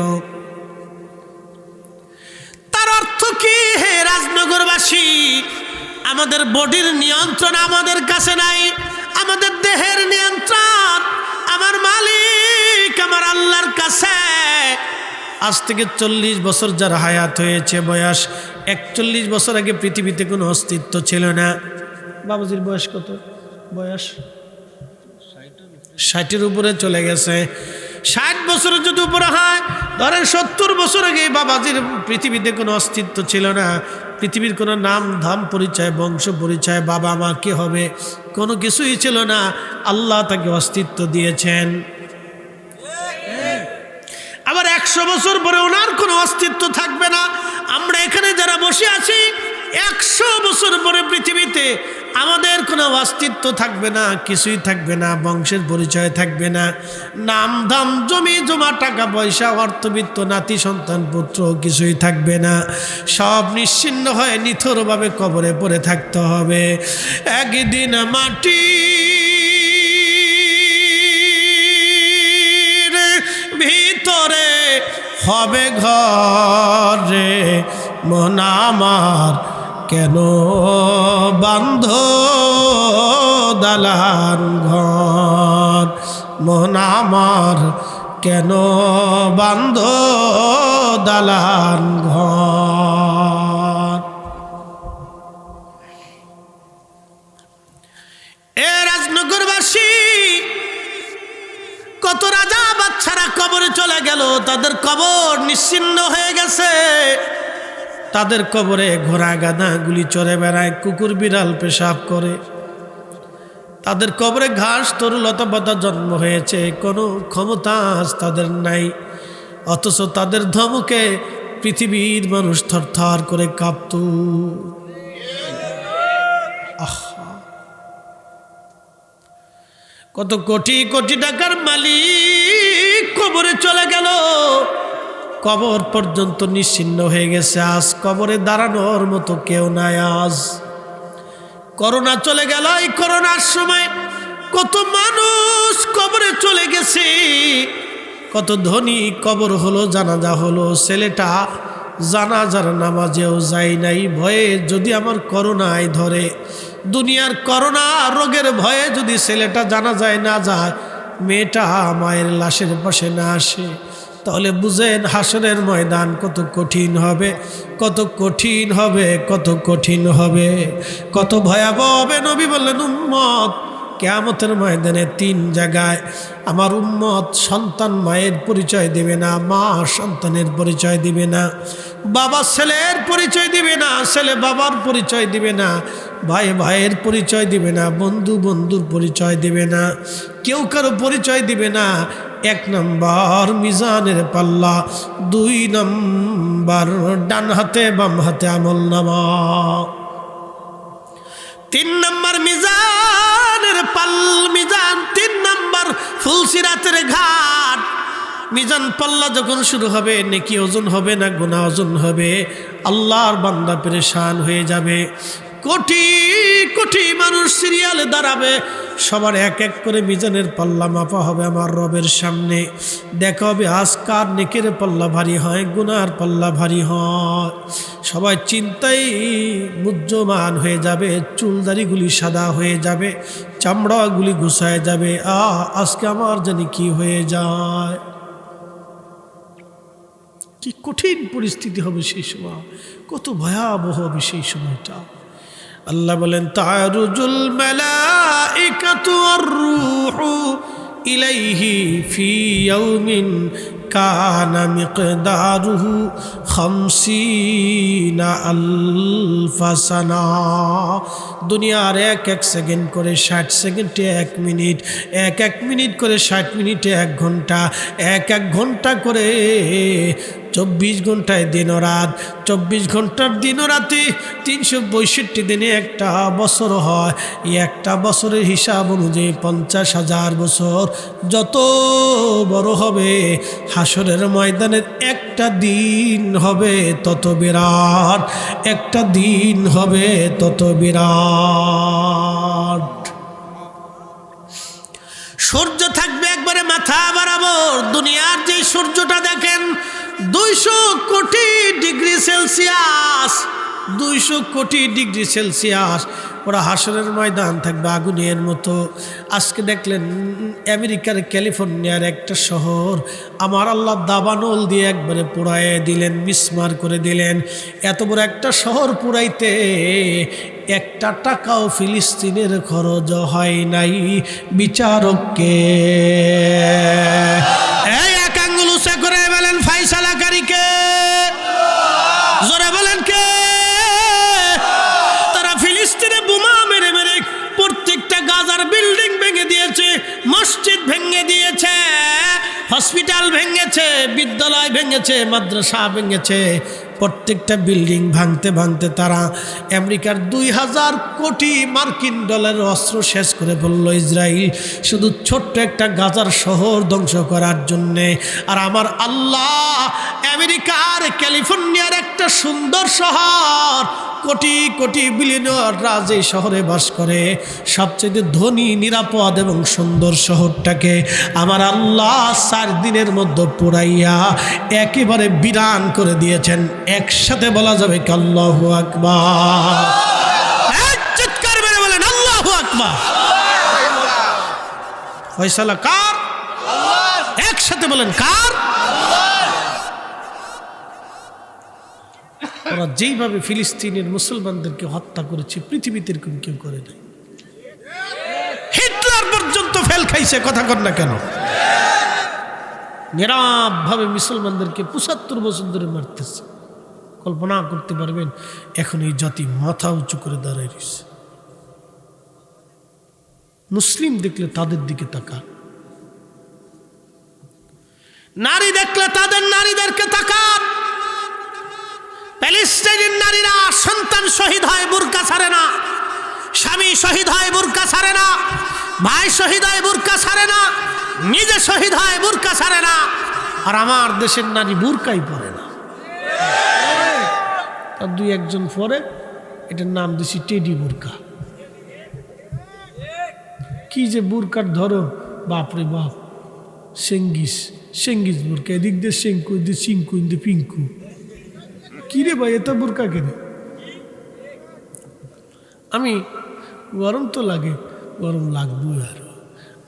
[SPEAKER 1] তার অর্থ কি হে রাজনগরবাসী? আমাদের বডির নিয়ন্ত্রণ আমাদের কাছে নাই, আমাদের দেহের নিয়ন্ত্রণ আমার মালিক আমার আল্লাহর কাছে। আজ থেকে 40 বছর যার হায়াত হয়েছে, বয়স 41 বছর আগে পৃথিবীতে কোনো অস্তিত্ব ছিল না। বাবাজির বয়স কত? বয়স 60-এর উপরে চলে গেছে। 60 বছরের যদি উপরে হয়, ধরেন 70 বছর আগে বাবাজির পৃথিবীতে কোনো অস্তিত্ব ছিল না। পৃথিবীর কোনো নাম ধাম পরিচয়, বংশ পরিচয়, বাবা মা কে হবে, কোনো কিছুই ছিল না। আল্লাহ তাকে অস্তিত্ব দিয়েছেন। আবার 100 বছর পরে ওনার কোনো অস্তিত্ব থাকবে না। আমরা এখানে যারা বসে আছি 100 বছর পরে পৃথিবীতে আমাদের কোনো অস্তিত্ব থাকবে না, কিছুই থাকবে না, বংশের পরিচয় থাকবে না, নাম ধাম জমি জমা টাকা পয়সা অর্থবিত্ত নাতি সন্তান পুত্র কিছুই থাকবে না। সব নিশ্চিহ্ন হয়ে নিথরভাবে কবরে পড়ে থাকতে হবে। একদিন মাটি ভিতরে হবে ঘরে মন আমার কেন বান্ধ দালান ঘর, মন আমার কেন বান্ধ দালান ঘর। এ রাজনগরবাসী, কত রাজা বাচ্চারা কবরে চলে গেল, তাদের কবর নিশ্চিহ্ন হয়ে গেছে। তাদের কবরে ঘোড়া গাধা গুলি চড়ে বেড়ায়, কুকুর বিড়াল পেশাব করে। তাদের কবরে ঘাস তরুলতা পাতা জন্ম হয়েছে, কোনো ক্ষমতা তাদের নাই। অথচ তাদের ধমকে পৃথিবীর মানুষ থরথর করে কাঁপত। কত কোটি কোটি টাকার মালিক কবরে চলে গেল, কবর পর্যন্ত নিশ্চিহ্ন হয়ে গেছে। আজ কবরে দাঁড়ানোর মতো কেউ নাই। আজ করোনা চলে গেল, এই করোনার সময় কত মানুষ কবরে চলে গেছে, কত ধনী কবর হলো, জানাজা হলো। ছেলেটা জানাজার নামাজেও যায় নাই, ভয়ে যদি আমার করোনায় ধরে, দুনিয়ার করোনা রোগের ভয়ে যদি ছেলেটা জানাজায় না যায়, মেয়েটা মায়ের লাশের পাশে না আসে, তাহলে বুঝেন হাসরের ময়দান কত কঠিন হবে, কত কঠিন হবে, কত কঠিন হবে, কত ভয়াবহ হবে। নবী বললেন উম্মত কিয়ামতের ময়দানে 3 জায়গায় আমার উম্মত সন্তান মায়ের পরিচয় দিবে না, মা সন্তানের পরিচয় দিবে না, বাবা ছেলের পরিচয় দিবে না, ছেলে বাবার পরিচয় দিবে না, ভাই ভাইয়ের পরিচয় দিবে না, বন্ধু বন্ধুর পরিচয় দিবে না, কেউ কারো পরিচয় দিবে না। 1 নম্বর মিজানের পাল্লা, 2 নম্বর ডান হাতে বাম হাতে আমলনামা, 3 নম্বর মিজানের মিজান, 3 নম্বর ফুলসিরাতের ঘাট। মিজান পাল্লা যখন শুরু হবে, নেকি ওজন হবে না গুনাহ ওজন হবে। আল্লাহর বান্দা পেরেশান হয়ে যাবে। কোটি কোটি মানুষ সিরিয়ালে দাঁড়াবে, সবার এক এক করে মিজানের পাল্লা মাপা হবে আমার রবের সামনে। দেখা হবে আজ কার নেকের পাল্লা ভারী হয়, গুনার পাল্লা ভারী হয়। সবাই চিন্তায় মুহ্যমান হয়ে যাবে, চুলদারিগুলি সাদা হয়ে যাবে, চামড়াগুলি গুছায় যাবে। আজকে আমার জানি কি হয়ে যায়। কি কঠিন পরিস্থিতি হবে সেই সময়, কত ভয়াবহ হবে সেই সময়টা। আল্লাহ বলেন তারুজুল মালাইকাতু ওয়ার রূহু ইলাইহি ফি ইয়াউমিন কানা মিকদারুহু 50 আলফা সানা। দুনিয়ার এক এক সেকেন্ড করে 60 সেকেন্ডে 1 মিনিট, এক এক মিনিট করে 60 মিনিটে 1 ঘন্টা, এক এক ঘন্টা করে 24 ঘন্টায় দিন ও রাত, 24 ঘন্টার দিন ও রাতে 362 দিনে একটা বছর হয়। এই একটা বছরের হিসাব অনুযায়ী 50,000 বছর। যত বড় হবে হাসরের ময়দানের একটা দিন হবে তত বিরাট, একটা দিন হবে তত বিরাট। সূর্য থাকবে একবারে মাথা বরাবর। দুনিয়ার যে সূর্যটা দেখেন 200 কোটি ডিগ্রি সেলসিয়াস, 200 কোটি ডিগ্রি সেলসিয়াস। ওরা হাসরের ময়দান থাকবে আগুনের মতো। আজকে দেখলেন আমেরিকার ক্যালিফোর্নিয়ার একটা শহর আমার আল্লাহ দাবানল দিয়ে একবারে পোড়ায় দিলেন, মিসমার করে দিলেন। এত বড় একটা শহর পুরাইতে 1 টাকাও ফিলিস্তিনের খরচ হয় নাই। বিচারককে এই এক আঙ্গুল উঁচা করে বলেন ফাইসালাকারীকে, জোরে বলেন কে? তারা ফিলিস্তিনে বোমা মেরে মেরে প্রত্যেকটা গাজার বিল্ডিং ভেঙে দিয়েছে, মসজিদ ভেঙে দিয়েছে, হসপিটাল ভেঙেছে, বিদ্যালয় ভেঙেছে, মাদ্রাসা ভেঙেছে। প্রত্যেকটা বিল্ডিং ভাঙতে ভাঙতে তারা আমেরিকার 2000 কোটি মার্কিন ডলারের অস্ত্র শেষ করে ফেলল ইসরায়েল, শুধু ছোট্ট একটা গাজার শহর ধ্বংস করার জন্যে। আর আমার আল্লাহ আমেরিকার ক্যালিফোর্নিয়ার একটা সুন্দর শহর, কোটি কোটি বিলিয়নিয়াররা যে শহরে বাস করে, সবচেয়ে ধনী, নিরাপদ এবং সুন্দর শহরটাকে আমার আল্লাহ 4 দিনের মধ্যে পুরাইয়া একেবারে বিরান করে দিয়েছেন। একসাথে বলা যাবে কি আল্লাহু আকবার? চিৎকার মেরে বলেন আল্লাহু আকবার। ফয়সালা কার? একসাথে বলেন কার? ওরা যেইভাবে ফিলিস্তিনের মুসলমানদেরকে হত্যা করেছে পৃথিবীতে এরকম কেউ করে নাই। হিটলার পর্যন্ত ফেল খাইছে, কথা কর না কেন? নীরবভাবে মুসলমানদেরকে 75 বছর ধরে মারতেছে। কল্পনা করতে পারবেন এখন এই জাতি মাথা উঁচু করে দাঁড়ায় রয়েছে। মুসলিম দেখলে তাদের দিকে তাকান, নারী দেখলে তাদের নারীদেরকে তাকান। প্যালেস্টাইনের নারীরা সন্তান শহীদ হয় বুরকা ছাড়ে না, স্বামী শহীদ হয় বুরকা ছাড়ে না, ভাই শহীদ হয় বুরকা ছাড়ে না, নিজে শহীদ হয় বুরকা ছাড়ে না। আর আমার দেশের নারী বুরকাই পরে না। তার 2-1 পরে, এটার নাম দিছি টেডি বুরকা। কি যে বুরকার ধরন, বাপরে বাপ! সেঙ্গিস বুরকা, এদিক দিয়ে সেঙ্কু, দিয়ে চিঙ্কু, দিয়ে পিঙ্কু। কিরে ভাই এত বুরকা কেন? আমি গরম তো লাগে, গরম লাগবে আরো।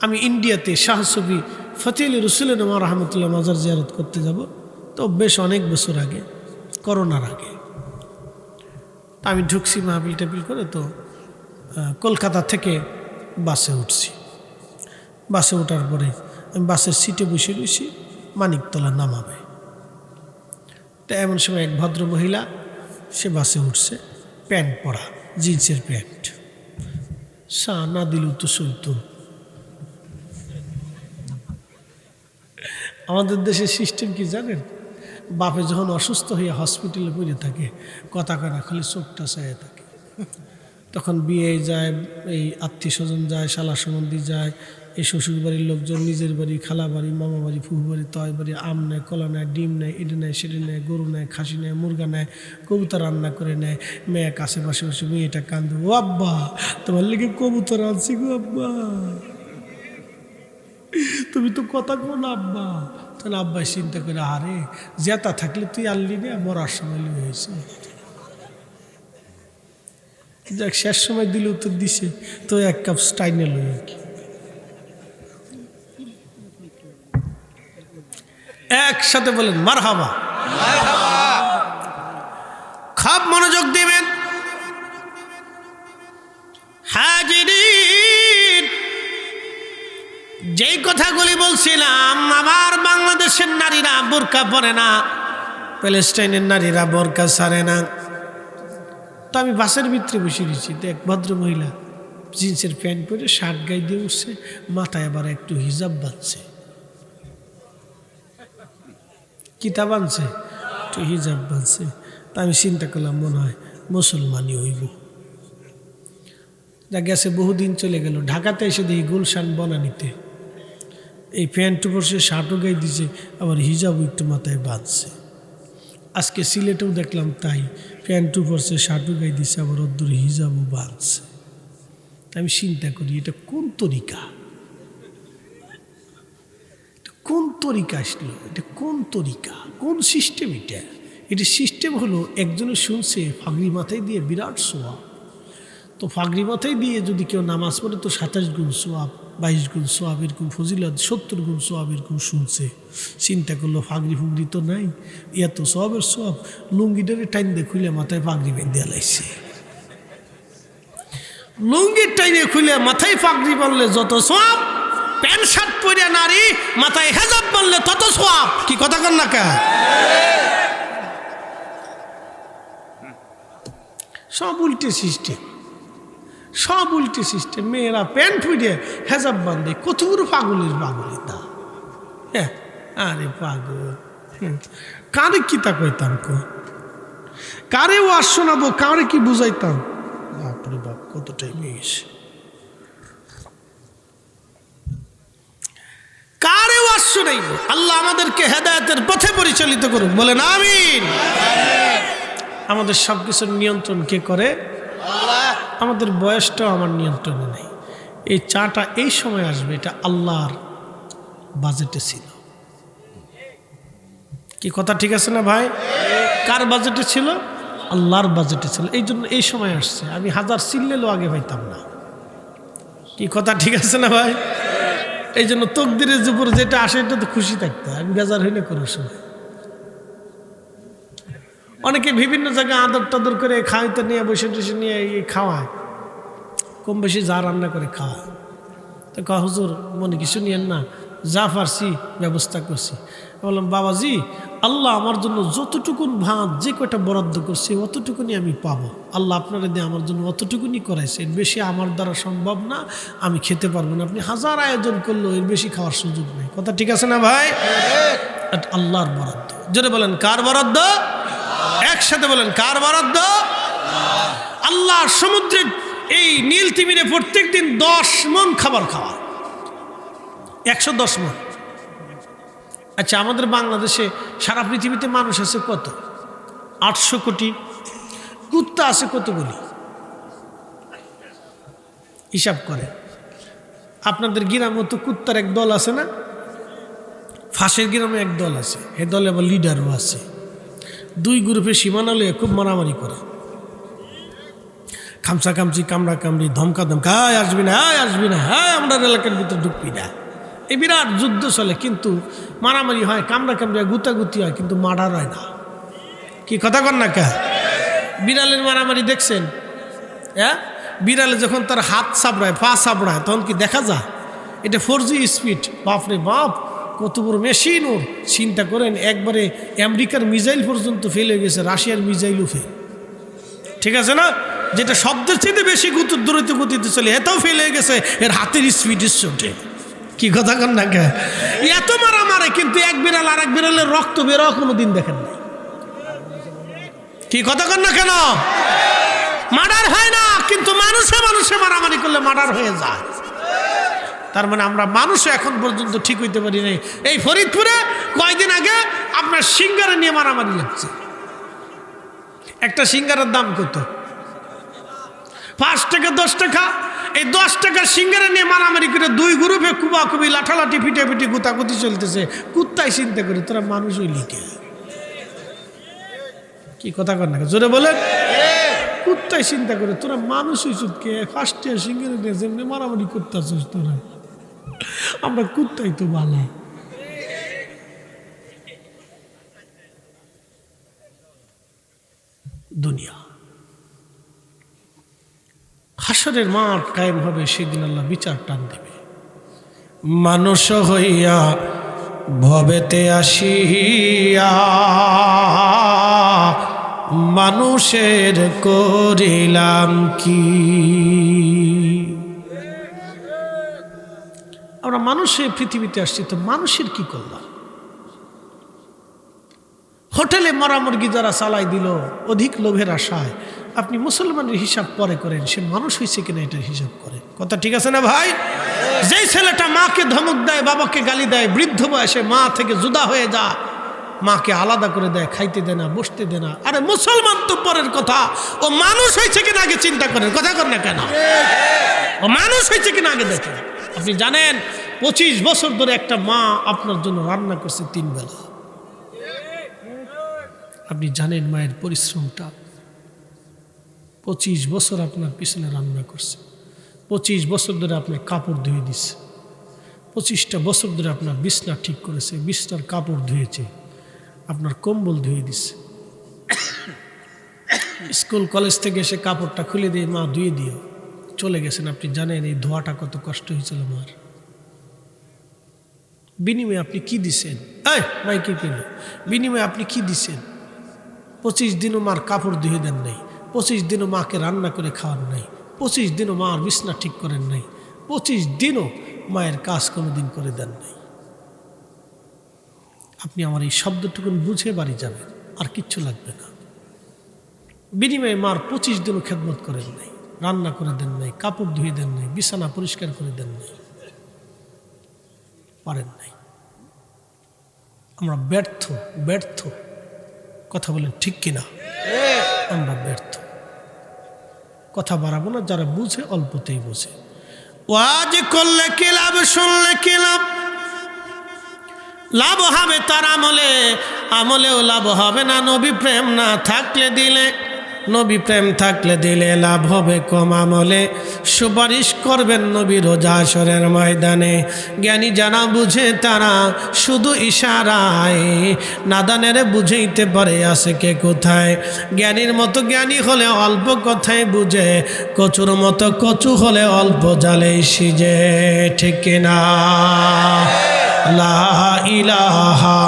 [SPEAKER 1] আমি ইন্ডিয়াতে শাহ সফি ফতেহ আলী রসুলের রহমতুল্লাহ মাজার জিয়ারত করতে যাব, তো বেশ অনেক বছর আগে, করোনার আগে। আমি ঢুকছি মাহফিল টাফিল করে, তো কলকাতা থেকে বাসে উঠছি। বাসে ওঠার পরে আমি বাসের সিটে বসে রয়েছি, মানিকতলা নামাবে। তো এমন সময় এক ভদ্র মহিলা সে বাসে উঠছে, প্যান্ট পরা, জিন্সের প্যান্ট, সা না দিলেও তো চলতো। আমাদের দেশের সিস্টেম কি জানেন? বাপে যখন অসুস্থ হয়ে হসপিটালে পড়ে থাকে, কথা কানা খালি চোখটা চাইয়ে থাকে, তখন বিয়ে যায়, এই আত্মীয় স্বজন যায়, শালা সম্বন্ধী যায়, এই শ্বশুর বাড়ির লোকজন নিজের বাড়ি, খালা বাড়ি, মামা বাড়ি, ফুফু বাড়ি, তয় বাড়ি, আম নেয়, কলা নেয়, ডিম নেয়, এটা নেয়, সেটা নেয়, গরু নেয়, খাসি নেয়, মুরগা নেয়, কবুতর রান্না করে নেয়। মেয়ে কাছে পাশে বসে মেয়েটা কান্দে, ও আব্বা তোমার লেগে কবুতর আনছি গো আব্বা, তুমি তো কথা কো না আব্বা। তাহলে আব্বাই চিন্তা করে, আরে জেতা থাকলে তুই আনলি না, মরার সময় হয়েছে। যাক, শেষ সময় দিলেও তো দিছে, তো এক কাপ স্টাইনে লই আর কি। একসাথে বলেন মারহাবা। খুব মনোযোগ দিবেন হাজিরিন, যেই কথাগুলি বলছিলাম, আমার বাংলাদেশের নারীরা বোরকা পরে না, প্যালেস্টাইনের নারীরা বোরকা ছাড়ে না। তো আমি বাসের ভিতরে বসে দিয়েছি, তো এক ভদ্র মহিলা জিন্সের প্যান্ট পরে শার্ট গায়ে দিয়ে উঠছে, মাথায় আবার একটু হিজাব বাঁধছে। কিতাব আনছে, একটু হিজাব বাঁধছে। তা আমি চিন্তা করলাম মনে হয় মুসলমানই হইব। যা গেছে বহুদিন চলে গেল, ঢাকাতে এসে দেখি গুলশান বনানীতে এই প্যান্ট পরছে, শার্টও গায়ে দিছে, আবার হিজাবও একটু মাথায় বাঁধছে। আজকে সিলেটেও দেখলাম তাই, প্যান্টও পরছে, শার্টও গায়ে দিছে, আবার অদ্দূর হিজাবও বাঁধছে। আমি চিন্তা করি এটা কোন তরিকা, কোন তরিকা আসলো, এটা কোন তরিকা, কোন সিস্টেম? এটা সিস্টেম হলো একজনে শুনছে ফাগড়ি মাথায় দিয়ে বিরাট সোয়াব, তো ফাগড়ি মাথায় দিয়ে যদি কেউ নামাজ পড়ে তো 27 গুণ সোয়াব, 22 গুণ সোয়াব, এরকম ফজিলত, 70 গুণ সোয়াব এরকম শুনছে। চিন্তা করলো ফাগড়ি ফুগড়ি তো নাই, এত সোয়াবের সোয়াব, লুঙ্গিটারে টাইম দিয়ে খুলে মাথায় ফাগড়ি বেঁধে লাইছে। লুঙ্গির টাইমে খুলে মাথায় ফাগড়ি বানলে যত সোয়াব, প্যান্ট শার্ট পরে নারী মাথায় হেজাব বানলে তত সোয়াব। কি কথা কন না কা? সব উল্টে সিস্টেম, সব উল্টে সিস্টেম। মেয়েরা প্যান্ট পরে হেজাব বান্ধে, কত বড় পাগলের পাগলি তা। হ্যাঁ, আরে পাগল, কারে কি তা কইতাম, কারে ওয়াজ শোনাবো, কারে কি বুঝাইতাম, বাপরে বাপ কত টাইম গেছে। কারে ওয়াজ শোনাইব? আল্লাহ আমাদেরকে হেদায়েতের পথে পরিচালিত করুন, বলেন আমিন। আমাদের সব কিছুর নিয়ন্ত্রণ কে করে? আল্লাহ। আমাদের বয়সটাও আমার নিয়ন্ত্রণে নেই। এই চাটা এই সময় আসবে, এটা আল্লাহর বাজেটে ছিল। কি কথা ঠিক আছে না ভাই? কার বাজেটে ছিল? আল্লাহর বাজেটে ছিল, এই জন্য এই সময় আসছে। আমি হাজার চিল্লেলেও আগে পাইতাম না। কি কথা ঠিক আছে না ভাই? এই জন্য তকদিরের উপর যেটা আসে এটা তো খুশি থাকতে, আমি বেজার হইলে কোনো সময়। অনেকে বিভিন্ন জায়গায় আদর টাদর করে খাওয়াইতে নিয়ে বসে টসে নিয়ে খাওয়ায়, কম বেশি যা রান্না করে খাওয়ায়। তো কা হুজুর মনে কিছু নিয়েন না, যা পারছি ব্যবস্থা করছি। বললাম বাবাজি, আল্লাহ আমার জন্য যতটুকুন ভাত যে কয়টা বরাদ্দ করছে অতটুকুনি আমি পাবো। আল্লাহ আপনারা দিয়ে আমার জন্য অতটুকুনি করাইছে, এর বেশি আমার দ্বারা সম্ভব না, আমি খেতে পারবো না। আপনি হাজার আয়োজন করলেও এর বেশি খাওয়ার সুযোগ নেই। কথা ঠিক আছে না ভাই? আল্লাহর বরাদ্দ। জোরে বলেন কার বরাদ্দ? একসাথে বলেন কার বরাদ্দ? আল্লাহ সমুদ্রের এই নীল তিমিরে প্রত্যেক দিন 10 মণ খাবার খাওয়া, 110 মণ। আচ্ছা, আমাদের বাংলাদেশে সারা পৃথিবীতে মানুষ আছে কত? 800 কোটি। কুত্তা আছে কতগুলি? হিসাব করে। আপনাদের গ্রামে তো কুত্তার এক দল আছে না? ফাঁসের গ্রামে এক দল আছে, এ দলে আবার লিডারও আছে। 2 গ্রুপে সীমানা লয়ে খুব মারামারি করে, খামসা খামচি, কামড়া কামড়ি, ধমকা ধমকা, হায় আসবি না, হায় আসবি না, হায় আমরা এলাকার ভিতরে ঢুকবি না। এই বিরাট যুদ্ধ চলে, কিন্তু মারামারি হয়, কামড়া কামড়ি হয়, গুতাগুতি হয়, কিন্তু মার্ডার হয় না। কি কথা কন না কা? বিড়ালের মারামারি দেখছেন? হ্যাঁ, বিড়ালে যখন তার হাত চাপড়ায়, পা চাপড়ায়, তখন কি দেখা যায়? এটা 4G স্পিড। বাপরে বাপ, কত বড় মেশিন ওর! চিন্তা করেন, একবারে আমেরিকার মিসাইল পর্যন্ত ফেল হয়ে গেছে, রাশিয়ার মিসাইলও ফেল। ঠিক আছে না? যেটা শব্দের চেয়ে বেশি দ্রুত গতিতে চলে, এটাও ফেল হয়ে গেছে এর হাতের স্পিড চোটে। কি কথা কন না কে? এত মারা মারে, কিন্তু এক বিড়াল আর এক বিড়ালের রক্ত বেরোয়া কোনোদিন দেখেন না। কি কথা কন না কেন? মার্ডার হয় না, কিন্তু মানুষে মানুষে মারামারি করলে মার্ডার হয়ে যায়। তার মানে আমরা মানুষও এখন পর্যন্ত ঠিক হইতে পারি নাই। এই ফরিদপুরে কয়দিন আগে আপনার সিঙ্গারা নিয়ে মারামারি লাগছে। একটা সিঙ্গারার দাম কত? 5 টাকা 10 টাকা। এই 10 টাকা সিঙ্গারা নিয়ে মারামারি করে দুই গ্রুপে কুবাকুবি লাঠালাঠি ফিটাফিটি গুতাগুতি চলতেছে। কুত্তাই চিন্তা করে তোরা মানুষ হইলি কে? কি কথা কর না জোরে বলেন। কুত্তাই চিন্তা করে তোরা মানুষ হইছিস কে? ফার্স্টে সিঙ্গারা নিয়ে যেমনি মারামারি করতেছিস তোরা, আমরা কুত্তাই তো ভালো। দুনিয়া হাসরের মাঠ কায়েম হবে, সেদিন আল্লাহ বিচার টান দেবে। মানুষ হইয়া ভবেতে আসিয়া মানুষের করিলাম কি? আমরা মানুষের পৃথিবীতে আসছি, তো মানুষের কি করলাম? হোটেলে মরা মুরগি যারা চালাই দিল অধিক লোভের আশায়, আপনি মুসলমানের হিসাব পরে করেন, সে মানুষ হয়েছে কিনা এটার হিসাব করেন। কথা ঠিক আছে না ভাই? যেই ছেলেটা মাকে ধমক দেয়, বাবাকে গালি দেয়, বৃদ্ধ বয়সে মা থেকে জুদা হয়ে যায়, মাকে আলাদা করে দেয়, খাইতে দেয় না, বসতে দেয় না, আরে মুসলমান তো পরের কথা, ও মানুষ হয়েছে কিনা আগে চিন্তা করেন। কথা কর না কেন? ও মানুষ হয়েছে কিনা আগে দেখেন। আপনি জানেন 25 বছর ধরে একটা মা আপনার জন্য রান্না করছে 3 বেলা। আপনি জানেন মায়ের পরিশ্রমটা। 25 বছর আপনার পিছনে রান্না করছে, 25 বছর ধরে আপনার কাপড় ধুয়ে দিচ্ছে, 25টা বছর ধরে আপনার বিছনা ঠিক করেছে, বিছনার কাপড় ধুয়েছে, আপনার কম্বল ধুয়ে দিচ্ছে। স্কুল কলেজ থেকে এসে কাপড়টা খুলে দিয়ে মা ধুয়ে দিও চলে গেছেন। আপনি জানেন এই ধোয়াটা কত কষ্ট হয়েছিল মার। বিনিময়ে আপনি কি দিছেন? মাইকে পেল বিনিময়ে আপনি কি দিছেন? 25 দিনও মার কাপড় ধুয়ে দেন নাই, 25 দিনও মাকে রান্না করে খাওয়ান নাই, 25 দিনও মার বিছনা ঠিক করেন নাই, 25 দিনও মায়ের কাজ কোনো দিন করে দেন নাই। আপনি আমার এই শব্দটুকুন বুঝে বাড়ি যাবেন, আর কিচ্ছু লাগবে না। বিনিময়ে মার 25 দিনও খেদমত করেন নাই, রান্না করে দেন নাই, কাপড় ধুয়ে দেন নাই, বিছানা পরিষ্কার করে দেন নাই, পারেন নাই। আমরা ব্যর্থ ব্যর্থ। কথা বলেন ঠিক কিনা? আমরা ব্যর্থ। কথা বাড়াবো না, যারা বুঝে অল্পতেই বুঝে। ওয়াজ করলে কি লাভ, শুনলে কি লাভ? লাভ হবে তার আমলে, আমলেও লাভ হবে না নবী প্রেম না থাকলে দিলে। নবী প্রেম থাকলে দিলে লাভ হবে কম আমলে। সুপারিশ করবেন নবী রোজ হাশরের ময়দানে। জ্ঞানী যারা বুঝে তারা শুধু ইশারায়, নাদানের বুঝাইতে পারে আছে কে কোথায়। জ্ঞানীর মতো জ্ঞানী হলে অল্প কথায় বুঝে, কচুর মতো কচু হলে অল্প জালেই সিজে। ঠিক কিনা? লা ইলাহা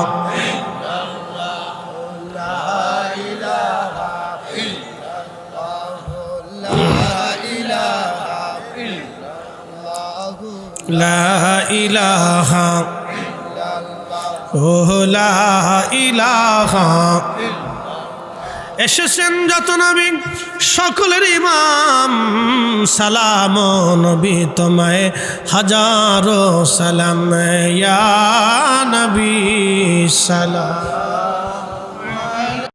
[SPEAKER 1] লা ইলাহা ও লা ইলাহা। এসেছেন যত নবী সকলের ইমাম, সালাম নবী তোমায় হাজারো সালাম, ইয়া নবী সালাম।